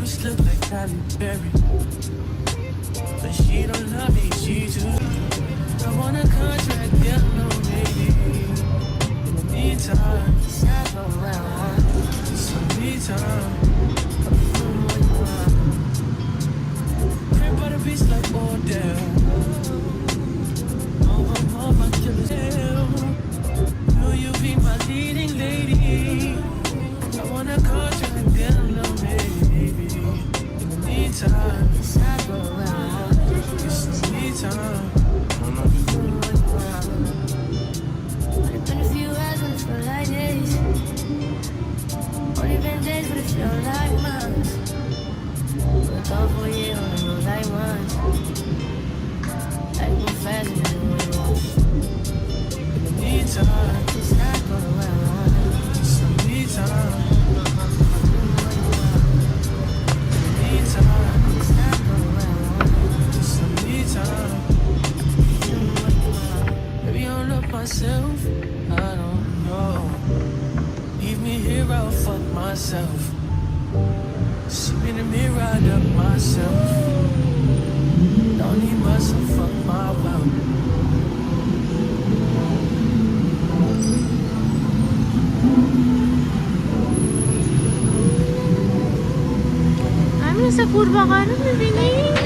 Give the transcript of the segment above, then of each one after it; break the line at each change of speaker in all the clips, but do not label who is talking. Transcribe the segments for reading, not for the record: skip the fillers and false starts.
bitch look like Halle Berry, but she don't love me, she too. I want a contract, yeah, no, baby. In the meantime, some me time. Crib by the beach like Odell. Oh, my killer hell. Will you be my leading lady? I want a contract, yeah, no, baby. In the meantime, it's some me time.
It's been a few hours and it feel like days. Only been days, but it feel like months. Look out for you on the road like months. Like move fast and do what you want.
In the meantime,
It's not going where I want it.
it's some me time. In the meantime,
It's not going where I want it.
it's some me time. Maybe I don't love myself, I don't know. Leave me here, I'll fuck myself. See me in the mirror, I love myself. Don't need myself, fuck my wealth.
Kami sa kurba ka na, narinig.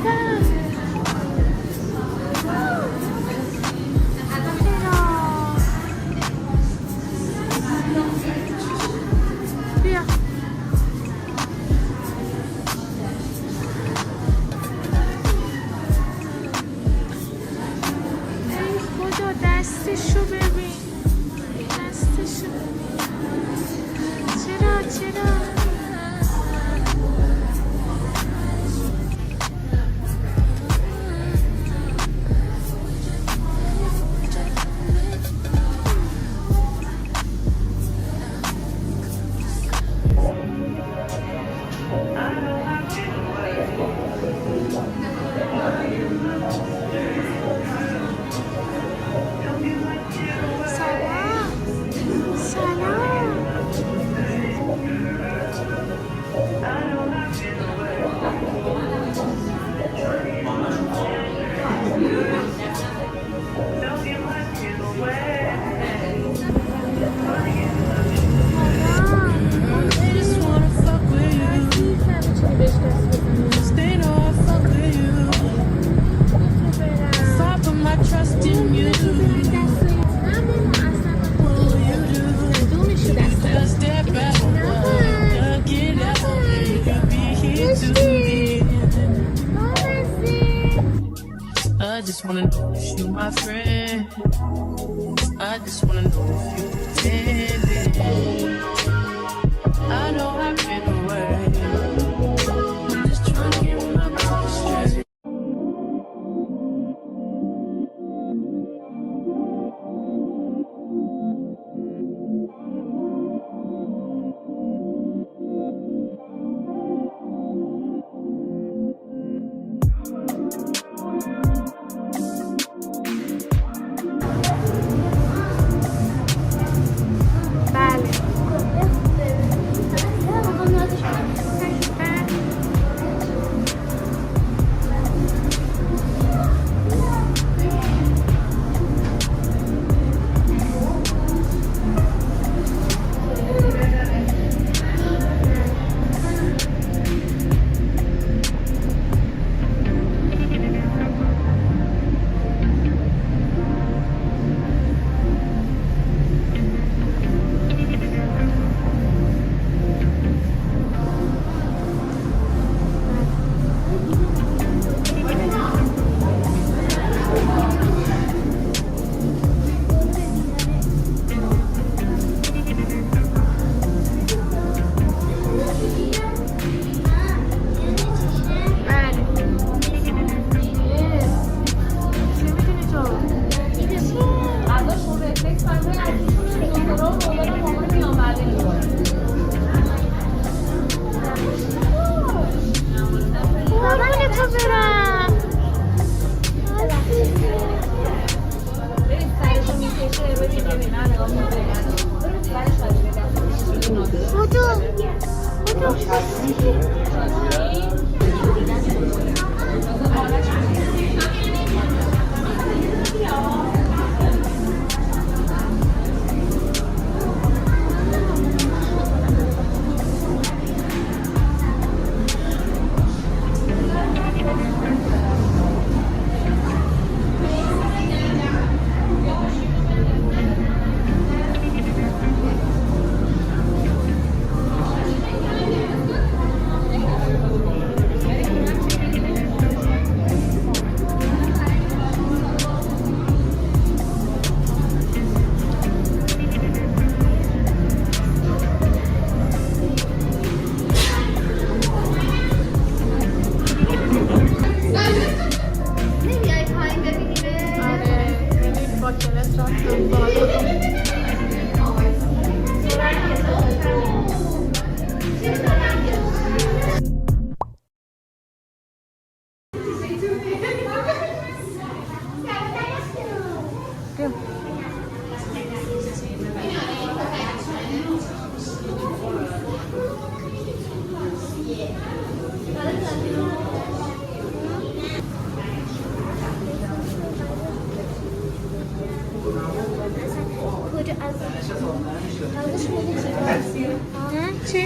بیا. ای خدا دستشو ببین. دستشو ببین. چرا؟
They just wanna fuck with you. They know I fuck with you. If I put my trust in you, what will you do? Just step back, get out, you'll be here to the end. I just wanna know if you my friend. I just wanna know if you pretending. I know I've been away. I'm just trying to get my mind straight.
بله. چی؟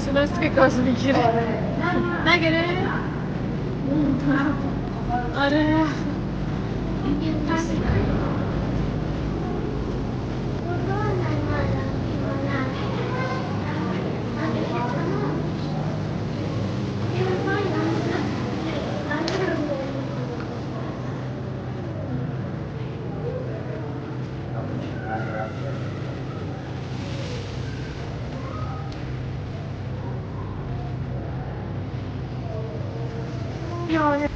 لحظه درست که گاز میگیره نگره؟ آره
No,